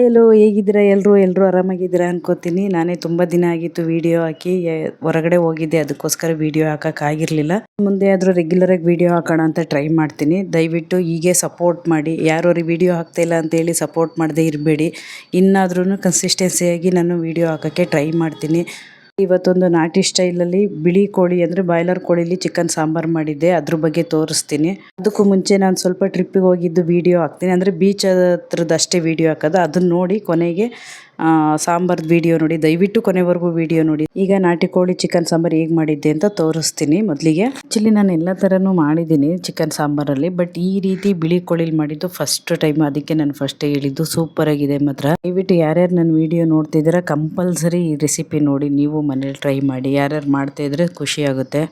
ಎಲ್ಲೋ ಹೇಗಿದ್ದೀರಾ ಎಲ್ಲರೂ ಆರಾಮಾಗಿದ್ದೀರಾ ಅನ್ಕೋತೀನಿ. ನಾನೇ ತುಂಬ ದಿನ ಆಗಿತ್ತು ವಿಡಿಯೋ ಹಾಕಿ, ಹೊರಗಡೆ ಹೋಗಿದ್ದೆ, ಅದಕ್ಕೋಸ್ಕರ ವಿಡಿಯೋ ಹಾಕೋಕ್ಕಾಗಿರಲಿಲ್ಲ. ಮುಂದೆ ಆದರೂ ರೆಗ್ಯುಲರಾಗಿ ವಿಡಿಯೋ ಹಾಕೋಣ ಅಂತ ಟ್ರೈ ಮಾಡ್ತೀನಿ. ದಯವಿಟ್ಟು ಹೀಗೆ ಸಪೋರ್ಟ್ ಮಾಡಿ. ಯಾರು ವಿಡಿಯೋ ಹಾಕ್ತಾಯಿಲ್ಲ ಅಂತೇಳಿ ಸಪೋರ್ಟ್ ಮಾಡದೇ ಇರಬೇಡಿ. ಇನ್ನಾದ್ರೂ ಕನ್ಸಿಸ್ಟೆನ್ಸಿಯಾಗಿ ನಾನು ವಿಡಿಯೋ ಹಾಕೋಕ್ಕೆ ಟ್ರೈ ಮಾಡ್ತೀನಿ. ಇವತ್ತೊಂದು ನಾಟಿ ಸ್ಟೈಲಲ್ಲಿ ಬಿಳಿ ಕೋಳಿ ಅಂದರೆ ಬಾಯ್ಲರ್ ಕೋಳಿಲಿ ಚಿಕನ್ ಸಾಂಬಾರು ಮಾಡಿದ್ದೆ, ಅದ್ರ ಬಗ್ಗೆ ತೋರಿಸ್ತೀನಿ. ಅದಕ್ಕೂ ಮುಂಚೆ ನಾನು ಸ್ವಲ್ಪ ಟ್ರಿಪ್ಪಿಗೆ ಹೋಗಿದ್ದು ವಿಡಿಯೋ ಹಾಕ್ತೀನಿ, ಅಂದರೆ ಬೀಚ್ ಹತ್ರದ್ದು ಅಷ್ಟೇ ವಿಡಿಯೋ ಹಾಕೋದು. ಅದನ್ನು ನೋಡಿ ಕೊನೆಗೆ ಸಾಂಬಾರ್ದು ವಿಡಿಯೋ ನೋಡಿ, ದಯವಿಟ್ಟು ಕೊನೆವರೆಗೂ ವಿಡಿಯೋ ನೋಡಿ. ಈಗ ನಾಟಿ ಕೋಳಿ ಚಿಕನ್ ಸಾಂಬಾರು ಹೇಗೆ ಮಾಡಿದ್ದೆ ಅಂತ ತೋರಿಸ್ತೀನಿ. ಮೊದಲಿಗೆ ಆ್ಯಕ್ಚುಲಿ ನಾನು ಎಲ್ಲ ಥರನೂ ಮಾಡಿದ್ದೀನಿ ಚಿಕನ್ ಸಾಂಬಾರಲ್ಲಿ, ಬಟ್ ಈ ರೀತಿ ಬಿಳಿ ಕೋಳಿಲಿ ಮಾಡಿದ್ದು ಫಸ್ಟ್ ಟೈಮ್. ಅದಕ್ಕೆ ನಾನು ಫಸ್ಟ್ ಹೇಳಿದ್ದು ಸೂಪರಾಗಿದೆ ಮಾತ್ರ. ದಯವಿಟ್ಟು ಯಾರ್ಯಾರು ನನ್ನ ವಿಡಿಯೋ ನೋಡ್ತಿದ್ದೀರಾ ಕಂಪಲ್ಸರಿ ಈ ರೆಸಿಪಿ ನೋಡಿ, ನೀವು ಮನೇಲಿ ಟ್ರೈ ಮಾಡಿ. ಯಾರ್ಯಾರು ಮಾಡ್ತಾಯಿದ್ರೆ ಖುಷಿ ಆಗುತ್ತೆ.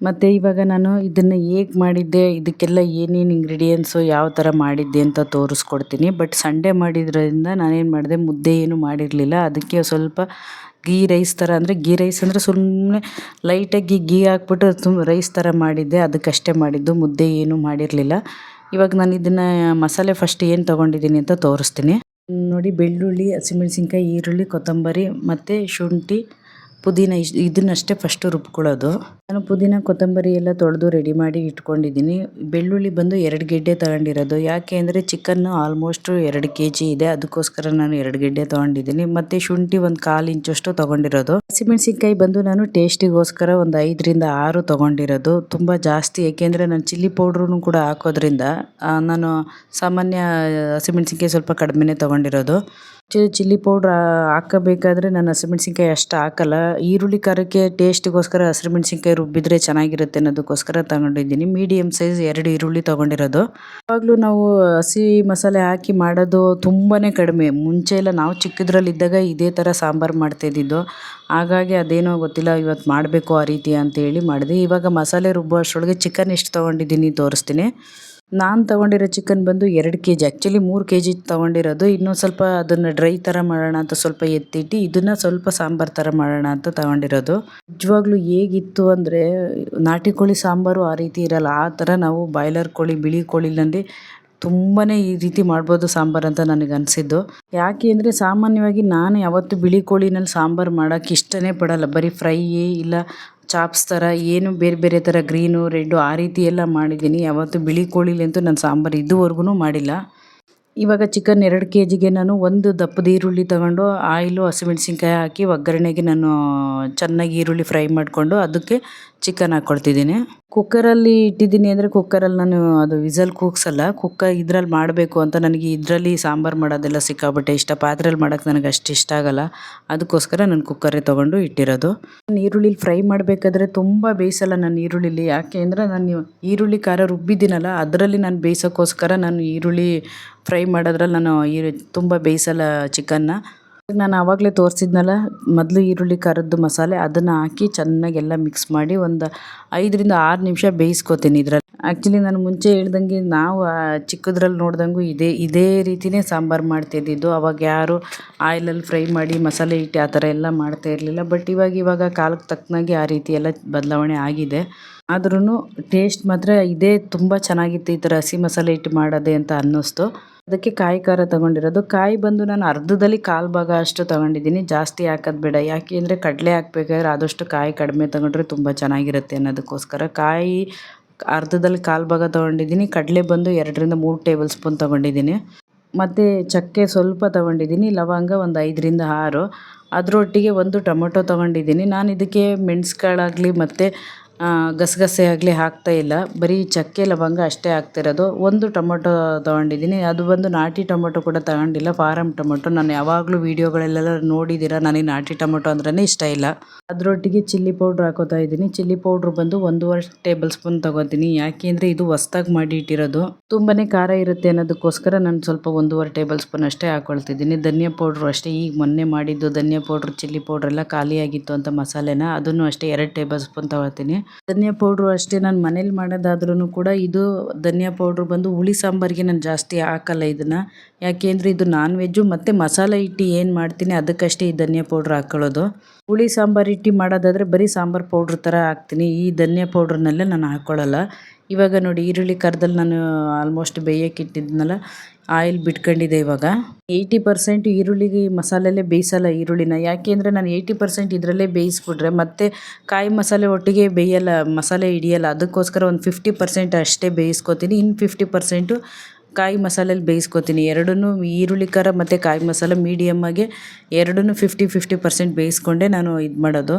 ಮತ್ತು ಇವಾಗ ನಾನು ಇದನ್ನು ಹೇಗೆ ಮಾಡಿದ್ದೆ, ಇದಕ್ಕೆಲ್ಲ ಏನೇನು ಇಂಗ್ರೀಡಿಯೆಂಟ್ಸು, ಯಾವ ಥರ ಮಾಡಿದ್ದೆ ಅಂತ ತೋರಿಸ್ಕೊಡ್ತೀನಿ. ಬಟ್ ಸಂಡೇ ಮಾಡಿದ್ರಿಂದ ನಾನೇನು ಮಾಡಿದೆ, ಮುದ್ದೆ ಏನು ಮಾಡಿರಲಿಲ್ಲ. ಅದಕ್ಕೆ ಸ್ವಲ್ಪ ಗೀ ರೈಸ್ ಥರ, ಅಂದರೆ ಗೀ ರೈಸ್ ಅಂದರೆ ಸುಮ್ಮನೆ ಲೈಟಾಗಿ ಗೀ ಹಾಕ್ಬಿಟ್ಟು ರೈಸ್ ಥರ ಮಾಡಿದ್ದೆ, ಅದಕ್ಕಷ್ಟೇ ಮಾಡಿದ್ದು, ಮುದ್ದೆ ಏನೂ ಮಾಡಿರಲಿಲ್ಲ. ಇವಾಗ ನಾನು ಇದನ್ನು ಮಸಾಲೆ ಫಸ್ಟ್ ಏನು ತೊಗೊಂಡಿದ್ದೀನಿ ಅಂತ ತೋರಿಸ್ತೀನಿ ನೋಡಿ. ಬೆಳ್ಳುಳ್ಳಿ, ಹಸಿಮೆಣಸಿನ್ಕಾಯಿ, ಈರುಳ್ಳಿ, ಕೊತ್ತಂಬರಿ ಮತ್ತು ಶುಂಠಿ, ಪುದೀನ ಇದನ್ನಷ್ಟೇ ಫಸ್ಟು ರುಬ್ಕೊಳ್ಳೋದು. ನಾನು ಪುದೀನ ಕೊತ್ತಂಬರಿ ಎಲ್ಲ ತೊಳೆದು ರೆಡಿ ಮಾಡಿ ಇಟ್ಕೊಂಡಿದ್ದೀನಿ. ಬೆಳ್ಳುಳ್ಳಿ ಬಂದು 2 ಗೆಡ್ಡೆ ತಗೊಂಡಿರೋದು. ಯಾಕೆ ಅಂದರೆ ಚಿಕನ್ನು ಆಲ್ಮೋಸ್ಟ್ 2 kg ಇದೆ, ಅದಕ್ಕೋಸ್ಕರ ನಾನು 2 ಗೆಡ್ಡೆ ತೊಗೊಂಡಿದ್ದೀನಿ. ಮತ್ತು ಶುಂಠಿ ಒಂದು 1/4 ಇಂಚಷ್ಟು ತೊಗೊಂಡಿರೋದು. ಹಸಿಮೆಣಸಿನ್ಕಾಯಿ ಬಂದು ನಾನು ಟೇಸ್ಟಿಗೋಸ್ಕರ ಒಂದು 5ರಿಂದ 6 ತೊಗೊಂಡಿರೋದು. ತುಂಬ ಜಾಸ್ತಿ, ಏಕೆಂದರೆ ನಾನು ಚಿಲ್ಲಿ ಪೌಡ್ರೂ ಕೂಡ ಹಾಕೋದ್ರಿಂದ ನಾನು ಸಾಮಾನ್ಯ ಹಸಿಮೆಣಸಿನ್ಕಾಯಿ ಸ್ವಲ್ಪ ಕಡಿಮೆನೇ ತೊಗೊಂಡಿರೋದು. ಚಿಲ್ಲಿ ಪೌಡ್ರ್ ಹಾಕಬೇಕಾದ್ರೆ ನಾನು ಹಸಿಮೆಣಸಿನ್ಕಾಯಿ ಅಷ್ಟು ಹಾಕಲ್ಲ. ಈರುಳ್ಳಿ ಖಾರಕ್ಕೆ ಟೇಸ್ಟಿಗೋಸ್ಕರ ಹಸಿಮೆಣಸಿನ್ಕಾಯಿ ರುಬ್ಬಿದ್ರೆ ಚೆನ್ನಾಗಿರುತ್ತೆ ಅನ್ನೋದಕ್ಕೋಸ್ಕರ ತಗೊಂಡಿದ್ದೀನಿ. ಮೀಡಿಯಮ್ ಸೈಜ್ 2 ಈರುಳ್ಳಿ ತೊಗೊಂಡಿರೋದು. ಯಾವಾಗಲೂ ನಾವು ಹಸಿ ಮಸಾಲೆ ಹಾಕಿ ಮಾಡೋದು ತುಂಬಾ ಕಡಿಮೆ. ಮುಂಚೆ ಎಲ್ಲ ನಾವು ಚಿಕ್ಕದ್ರಲ್ಲಿದ್ದಾಗ ಇದೇ ಥರ ಸಾಂಬಾರು ಮಾಡ್ತಾಯಿದ್ದಿದ್ದು. ಹಾಗಾಗಿ ಅದೇನೋ ಗೊತ್ತಿಲ್ಲ, ಇವತ್ತು ಮಾಡಬೇಕು ಆ ರೀತಿ ಅಂತೇಳಿ ಮಾಡಿದೆ. ಇವಾಗ ಮಸಾಲೆ ರುಬ್ಬೋ ಅಷ್ಟರೊಳಗೆ ಚಿಕನ್ ಎಷ್ಟು ತೊಗೊಂಡಿದ್ದೀನಿ ತೋರಿಸ್ತೀನಿ. ನಾನು ತೊಗೊಂಡಿರೋ ಚಿಕನ್ ಬಂದು 2 kg, ಆ್ಯಕ್ಚುಲಿ 3 kg ತೊಗೊಂಡಿರೋದು. ಇನ್ನೊಂದು ಸ್ವಲ್ಪ ಅದನ್ನು ಡ್ರೈ ಥರ ಮಾಡೋಣ ಅಂತ ಸ್ವಲ್ಪ ಎತ್ತಿಟ್ಟು ಇದನ್ನು ಸ್ವಲ್ಪ ಸಾಂಬಾರು ಥರ ಮಾಡೋಣ ಅಂತ ತೊಗೊಂಡಿರೋದು. ನಿಜವಾಗ್ಲೂ ಹೇಗಿತ್ತು ಅಂದರೆ, ನಾಟಿ ಕೋಳಿ ಸಾಂಬಾರು ಆ ರೀತಿ ಇರಲ್ಲ, ಆ ಥರ ನಾವು ಬಾಯ್ಲರ್ ಕೋಳಿ, ಬಿಳಿ ಕೋಳಿನಲ್ಲಿ ತುಂಬಾ ಈ ರೀತಿ ಮಾಡ್ಬೋದು ಸಾಂಬಾರು ಅಂತ ನನಗೆ ಅನಿಸಿದ್ದು. ಯಾಕೆ ಅಂದರೆ ಸಾಮಾನ್ಯವಾಗಿ ನಾನು ಯಾವತ್ತೂ ಬಿಳಿ ಕೋಳಿನಲ್ಲಿ ಸಾಂಬಾರು ಮಾಡೋಕ್ಕೆ ಇಷ್ಟನೇ ಪಡಲ್ಲ. ಬರೀ ಫ್ರೈ ಇಲ್ಲ ಚಾಪ್ಸ್ ಥರ ಏನು ಬೇರೆ ಬೇರೆ ಥರ ಗ್ರೀನು ರೆಡ್ಡು ಆ ರೀತಿ ಎಲ್ಲ ಮಾಡಿದ್ದೀನಿ. ಯಾವತ್ತು ಬಿಳಿ ಕೋಳಿಲಂತೂ ನಾನು ಸಾಂಬಾರು ಇದುವರೆಗೂ ಮಾಡಿಲ್ಲ. ಇವಾಗ ಚಿಕನ್ 2 kgಗೆ ನಾನು ಒಂದು ದಪ್ಪದ ಈರುಳ್ಳಿ ತಗೊಂಡು ಆಯಿಲು, ಹಸಿಮೆಣಸಿನ್ಕಾಯಿ ಹಾಕಿ ಒಗ್ಗರಣೆಗೆ ನಾನು ಚೆನ್ನಾಗಿ ಈರುಳ್ಳಿ ಫ್ರೈ ಮಾಡಿಕೊಂಡು ಅದಕ್ಕೆ ಚಿಕನ್ ಹಾಕ್ಕೊಳ್ತಿದ್ದೀನಿ. ಕುಕ್ಕರಲ್ಲಿ ಇಟ್ಟಿದ್ದೀನಿ ಅಂದರೆ ಕುಕ್ಕರಲ್ಲಿ ನಾನು ಅದು ವಿಸಲ್ ಕೂಗ್ಸಲ್ಲ. ಇದ್ರಲ್ಲಿ ಮಾಡಬೇಕು ಅಂತ ನನಗೆ ಇದರಲ್ಲಿ ಸಾಂಬಾರು ಮಾಡೋದೆಲ್ಲ ಸಿಕ್ಕಾಪಟ್ಟೆ ಇಷ್ಟ. ಪಾತ್ರೆಯಲ್ಲಿ ಮಾಡೋಕ್ಕೆ ನನಗೆ ಅಷ್ಟು ಇಷ್ಟ ಆಗಲ್ಲ, ಅದಕ್ಕೋಸ್ಕರ ನಾನು ಕುಕ್ಕರೇ ತೊಗೊಂಡು ಇಟ್ಟಿರೋದು. ಈರುಳ್ಳಿಲಿ ಫ್ರೈ ಮಾಡಬೇಕಾದ್ರೆ ತುಂಬ ಬೇಯಿಸಲ್ಲ ನಾನು ಈರುಳ್ಳಿಲಿ. ಯಾಕೆ ಅಂದರೆ ನಾನು ಈರುಳ್ಳಿ ಖಾರ ರುಬ್ಬಿದ್ದೀನಲ್ಲ, ಅದರಲ್ಲಿ ನಾನು ಬೇಯಿಸೋಕ್ಕೋಸ್ಕರ ನಾನು ಈರುಳ್ಳಿ ಫ್ರೈ ಮಾಡೋದ್ರಲ್ಲಿ ನಾನು ತುಂಬ ಬೇಯಿಸಲ್ಲ ಚಿಕನ್ನ. ನಾನು ಆವಾಗಲೇ ತೋರಿಸಿದ್ನಲ್ಲ, ಮೊದಲು ಈರುಳ್ಳಿ ಖಾರದ್ದು ಮಸಾಲೆ ಅದನ್ನು ಹಾಕಿ ಚೆನ್ನಾಗೆಲ್ಲ ಮಿಕ್ಸ್ ಮಾಡಿ ಒಂದು 5ರಿಂದ 6 ನಿಮಿಷ ಬೇಯಿಸ್ಕೊತೀನಿ ಇದರಲ್ಲಿ. ಆ್ಯಕ್ಚುಲಿ ನಾನು ಮುಂಚೆ ಹೇಳ್ದಂಗೆ ನಾವು ಚಿಕ್ಕದ್ರಲ್ಲಿ ನೋಡ್ದಂಗೂ ಇದೇ ರೀತಿಯೇ ಸಾಂಬಾರು ಮಾಡ್ತಾಯಿದ್ದಿದ್ದು. ಅವಾಗ ಯಾರು ಆಯಿಲಲ್ಲಿ ಫ್ರೈ ಮಾಡಿ ಮಸಾಲೆ ಇಟ್ಟು ಆ ಥರ ಎಲ್ಲ ಮಾಡ್ತಾ ಇರಲಿಲ್ಲ. ಬಟ್ ಇವಾಗ ಕಾಲಕ್ಕೆ ತಕ್ಕನಾಗಿ ಆ ರೀತಿ ಎಲ್ಲ ಬದಲಾವಣೆ ಆಗಿದೆ. ಆದ್ರೂ ಟೇಸ್ಟ್ ಮಾತ್ರ ಇದೇ ತುಂಬ ಚೆನ್ನಾಗಿತ್ತು, ಈ ಥರ ಹಸಿ ಮಸಾಲೆ ಇಟ್ಟು ಮಾಡೋದೇ ಅಂತ ಅನ್ನಿಸ್ತು. ಅದಕ್ಕೆ ಕಾಯಿ ಖಾರ ತೊಗೊಂಡಿರೋದು. ಕಾಯಿ ಬಂದು ನಾನು ಅರ್ಧದಲ್ಲಿ 1/4 ಭಾಗ ಅಷ್ಟು ತೊಗೊಂಡಿದ್ದೀನಿ, ಜಾಸ್ತಿ ಹಾಕೋದು ಬೇಡ. ಯಾಕೆ ಅಂದರೆ ಕಡಲೆ ಹಾಕ್ಬೇಕಾದ್ರೆ ಆದಷ್ಟು ಕಾಯಿ ಕಡಿಮೆ ತೊಗೊಂಡ್ರೆ ತುಂಬ ಚೆನ್ನಾಗಿರುತ್ತೆ ಅನ್ನೋದಕ್ಕೋಸ್ಕರ ಕಾಯಿ ಅರ್ಧದಲ್ಲಿ 1/4 ಭಾಗ ತೊಗೊಂಡಿದ್ದೀನಿ. ಕಡಲೆ ಬಂದು 2ರಿಂದ 3 ಟೇಬಲ್ ಸ್ಪೂನ್ ತೊಗೊಂಡಿದ್ದೀನಿ. ಮತ್ತು ಚಕ್ಕೆ ಸ್ವಲ್ಪ ತೊಗೊಂಡಿದ್ದೀನಿ, ಲವಂಗ ಒಂದು 5ರಿಂದ 6. ಅದರೊಟ್ಟಿಗೆ ಒಂದು ಟೊಮೊಟೊ ತೊಗೊಂಡಿದ್ದೀನಿ. ನಾನು ಇದಕ್ಕೆ ಮೆಣಸುಕಾಳಾಗಲಿ ಮತ್ತು ಗಸಗಸೆ ಆಗಲಿ ಹಾಕ್ತಾಯಿಲ್ಲ, ಬರೀ ಚಕ್ಕೆ ಲವಂಗ ಅಷ್ಟೇ ಹಾಕ್ತಿರೋದು. ಒಂದು ಟೊಮೊಟೊ ತೊಗೊಂಡಿದ್ದೀನಿ, ಅದು ಬಂದು ನಾಟಿ ಟೊಮೊಟೊ ಕೂಡ ತಗೊಂಡಿಲ್ಲ, ಫಾರಮ್ ಟೊಮೊಟೊ. ನಾನು ಯಾವಾಗಲೂ ವೀಡಿಯೋಗಳಲ್ಲೆಲ್ಲ ನೋಡಿದ್ದೀರ, ನನಗೆ ನಾಟಿ ಟೊಮೊಟೊ ಅಂದ್ರೇ ಇಷ್ಟ ಇಲ್ಲ. ಅದರೊಟ್ಟಿಗೆ ಚಿಲ್ಲಿ ಪೌಡ್ರ್ ಹಾಕೋತಾ ಇದ್ದೀನಿ. ಚಿಲ್ಲಿ ಪೌಡ್ರ್ ಬಂದು 1.5 ಟೇಬಲ್ ಸ್ಪೂನ್ ತೊಗೋತೀನಿ. ಯಾಕೆ ಅಂದರೆ ಇದು ಹೊಸ್ದಾಗಿ ಮಾಡಿ ಇಟ್ಟಿರೋದು, ತುಂಬಾ ಖಾರ ಇರುತ್ತೆ ಅನ್ನೋದಕ್ಕೋಸ್ಕರ ನಾನು ಸ್ವಲ್ಪ 1.5 ಟೇಬಲ್ ಸ್ಪೂನ್ ಅಷ್ಟೇ ಹಾಕ್ಕೊಳ್ತಿದ್ದೀನಿ. ಧನಿಯಾ ಪೌಡ್ರು ಅಷ್ಟೇ, ಈಗ ಮೊನ್ನೆ ಮಾಡಿದ್ದು ಧನಿಯಾ ಪೌಡ್ರು, ಚಿಲ್ಲಿ ಪೌಡ್ರ್ ಎಲ್ಲ ಖಾಲಿಯಾಗಿತ್ತು ಅಂತ ಮಸಾಲೆನ, ಅದನ್ನು ಅಷ್ಟೇ 2 ಟೇಬಲ್ ಸ್ಪೂನ್ ತೊಗೊಳ್ತೀನಿ. ಧನಿಯಾ ಪೌಡ್ರು ಅಷ್ಟೇ, ನಾನು ಮನೇಲಿ ಮಾಡೋದಾದ್ರೂ ಕೂಡ ಇದು ಧನಿಯಾ ಪೌಡ್ರು ಬಂದು ಹುಳಿ ಸಾಂಬಾರಿಗೆ ನಾನು ಜಾಸ್ತಿ ಹಾಕಲ್ಲ ಇದನ್ನು. ಯಾಕೆ ಅಂದರೆ ಇದು ನಾನ್ ವೆಜ್ಜು ಮತ್ತು ಮಸಾಲೆ ಇಟ್ಟು ಏನು ಮಾಡ್ತೀನಿ ಅದಕ್ಕಷ್ಟೇ ಈ ಧನಿಯಾ ಪೌಡ್ರ್ ಹಾಕ್ಕೊಳ್ಳೋದು. ಹುಳಿ ಸಾಂಬಾರು ಇಟ್ಟು ಮಾಡೋದಾದರೆ ಬರೀ ಸಾಂಬಾರು ಪೌಡ್ರ್ ಥರ ಹಾಕ್ತೀನಿ, ಈ ಧನಿಯಾ ಪೌಡ್ರನ್ನೆಲ್ಲ ನಾನು ಹಾಕ್ಕೊಳ್ಳಲ್ಲ. ಇವಾಗ ನೋಡಿ ಈರುಳ್ಳಿ ಕರ್ದಲ್ಲಿ ನಾನು ಆಲ್ಮೋಸ್ಟ್ ಬೇಯಕ್ಕೆ ಇಟ್ಟಿದ್ನಲ್ಲ, ಆಯಿಲ್ ಬಿಟ್ಕೊಂಡಿದೆ ಇವಾಗ. 80% ಈರುಳ್ಳಿಗೆ ಮಸಾಲೆಲ್ಲೇ ಬೇಯಿಸಲ್ಲ ಈರುಳ್ಳಿನ. ಯಾಕೆ ಅಂದರೆ ನಾನು 80% ಇದರಲ್ಲೇ ಬೇಯಿಸ್ಬಿಟ್ರೆ ಮತ್ತೆ ಕಾಯಿ ಮಸಾಲೆ ಒಟ್ಟಿಗೆ ಬೇಯಲ್ಲ, ಮಸಾಲೆ ಹಿಡಿಯಲ್ಲ. ಅದಕ್ಕೋಸ್ಕರ ಒಂದು 50% ಅಷ್ಟೇ ಬೇಯಿಸ್ಕೊತೀನಿ. ಇನ್ನು 50% ಕಾಯಿ ಮಸಾಲೆಯಲ್ಲಿ ಬೇಯಿಸ್ಕೊತೀನಿ. ಎರಡನ್ನೂ ಈರುಳ್ಳಿ ಖಾರ ಮತ್ತು ಕಾಯಿ ಮಸಾಲೆ ಮೀಡಿಯಮ್ಮಾಗೆ ಎರಡನ್ನೂ 50% ಬೇಯಿಸ್ಕೊಂಡೆ ನಾನು ಇದು ಮಾಡೋದು.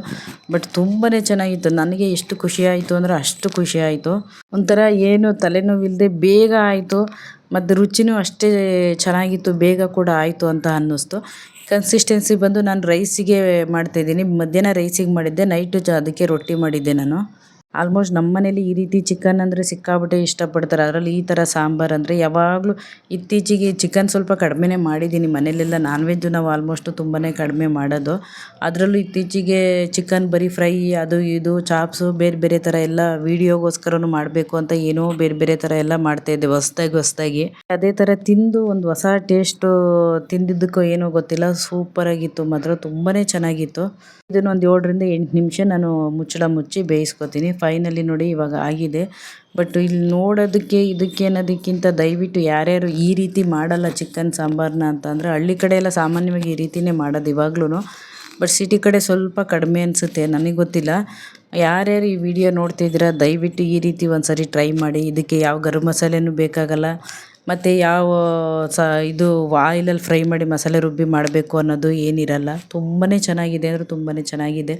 ಬಟ್ ತುಂಬಾ ಚೆನ್ನಾಗಿತ್ತು. ನನಗೆ ಎಷ್ಟು ಖುಷಿ ಆಯಿತು ಅಂದರೆ ಅಷ್ಟು ಖುಷಿ ಆಯಿತು. ಒಂಥರ ಏನು ತಲೆನೋವಿಲ್ಲದೆ ಬೇಗ ಆಯಿತು ಮತ್ತು ರುಚಿನೂ ಅಷ್ಟೇ ಚೆನ್ನಾಗಿತ್ತು, ಬೇಗ ಕೂಡ ಆಯಿತು ಅಂತ ಅನ್ನಿಸ್ತು. ಕನ್ಸಿಸ್ಟೆನ್ಸಿ ಬಂದು ನಾನು ರೈಸಿಗೆ ಮಾಡ್ತಾಯಿದ್ದೀನಿ. ಮಧ್ಯಾಹ್ನ ರೈಸಿಗೆ ಮಾಡಿದ್ದೆ, ನೈಟು ಅದಕ್ಕೆ ರೊಟ್ಟಿ ಮಾಡಿದ್ದೆ ನಾನು. ಆಲ್ಮೋಸ್ಟ್ ನಮ್ಮ ಮನೇಲಿ ಈ ರೀತಿ ಚಿಕನ್ ಅಂದರೆ ಸಿಕ್ಕಾಪಟ್ಟೆ ಇಷ್ಟಪಡ್ತಾರೆ. ಅದರಲ್ಲಿ ಈ ಥರ ಸಾಂಬಾರು ಅಂದರೆ ಯಾವಾಗಲೂ. ಇತ್ತೀಚೆಗೆ ಚಿಕನ್ ಸ್ವಲ್ಪ ಕಡಿಮೆನೇ ಮಾಡಿದ್ದೀನಿ. ಮನೆಯಲ್ಲೆಲ್ಲ ನಾನ್ ವೆಜ್ಜು ನಾವು ಆಲ್ಮೋಸ್ಟು ತುಂಬಾ ಕಡಿಮೆ ಮಾಡೋದು. ಅದರಲ್ಲೂ ಇತ್ತೀಚೆಗೆ ಚಿಕನ್ ಬರೀ ಫ್ರೈ ಅದು ಇದು ಚಾಪ್ಸು ಬೇರೆ ಬೇರೆ ಥರ ಎಲ್ಲ ವೀಡಿಯೋಗೋಸ್ಕರನೂ ಮಾಡಬೇಕು ಅಂತ ಏನೋ ಬೇರೆ ಬೇರೆ ಥರ ಎಲ್ಲ ಮಾಡ್ತಾಯಿದ್ದೆ ಹೊಸ್ದಾಗಿ. ಅದೇ ಥರ ತಿಂದು ಒಂದು ಹೊಸ ಟೇಸ್ಟು ತಿಂದಿದ್ದಕ್ಕೋ ಏನೋ ಗೊತ್ತಿಲ್ಲ, ಸೂಪರಾಗಿತ್ತು ಮಾತ್ರ, ತುಂಬಾ ಚೆನ್ನಾಗಿತ್ತು. ಇದನ್ನೊಂದು 7ರಿಂದ 8 ನಿಮಿಷ ನಾನು ಮುಚ್ಚಳ ಮುಚ್ಚಿ ಬೇಯಿಸ್ಕೊತೀನಿ. ಫೈನಲಿ ನೋಡಿ ಇವಾಗ ಆಗಿದೆ. ಬಟ್ ಇಲ್ಲಿ ನೋಡೋದಕ್ಕೆ ಇದಕ್ಕೆ ಅನ್ನೋದಕ್ಕಿಂತ ದಯವಿಟ್ಟು ಯಾರ್ಯಾರು ಈ ರೀತಿ ಮಾಡಲ್ಲ ಚಿಕನ್ ಸಾಂಬಾರನ್ನ ಅಂತ ಅಂದರೆ, ಹಳ್ಳಿ ಕಡೆ ಎಲ್ಲ ಸಾಮಾನ್ಯವಾಗಿ ಈ ರೀತಿಯೇ ಮಾಡೋದು ಇವಾಗ್ಲೂ. ಬಟ್ ಸಿಟಿ ಕಡೆ ಸ್ವಲ್ಪ ಕಡಿಮೆ ಅನಿಸುತ್ತೆ, ನನಗೆ ಗೊತ್ತಿಲ್ಲ. ಯಾರ್ಯಾರು ಈ ವಿಡಿಯೋ ನೋಡ್ತಿದ್ದೀರಾ ದಯವಿಟ್ಟು ಈ ರೀತಿ ಒಂದು ಸರಿ ಟ್ರೈ ಮಾಡಿ. ಇದಕ್ಕೆ ಯಾವ ಗರಂ ಮಸಾಲೆನೂ ಬೇಕಾಗಲ್ಲ ಮತ್ತು ಯಾವ ಇದು ಆಯಿಲಲ್ಲಿ ಫ್ರೈ ಮಾಡಿ ಮಸಾಲೆ ರುಬ್ಬಿ ಮಾಡಬೇಕು ಅನ್ನೋದು ಏನಿರಲ್ಲ. ತುಂಬಾ ಚೆನ್ನಾಗಿದೆ ಅಂದರೆ ತುಂಬಾ ಚೆನ್ನಾಗಿದೆ.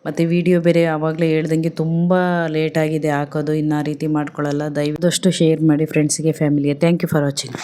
ಮತ್ತು ವಿಡಿಯೋ ಬೇರೆ ಆವಾಗಲೇ ಹೇಳ್ದಂಗೆ ತುಂಬ ಲೇಟಾಗಿದೆ ಹಾಕೋದು. ಇನ್ನು ಆ ರೀತಿ ಮಾಡ್ಕೊಳ್ಳಲ್ಲ. ದಯವಿಟ್ಟು ಶೇರ್ ಮಾಡಿ ಫ್ರೆಂಡ್ಸಿಗೆ, ಫ್ಯಾಮಿಲಿಗೆ. Thank you for watching.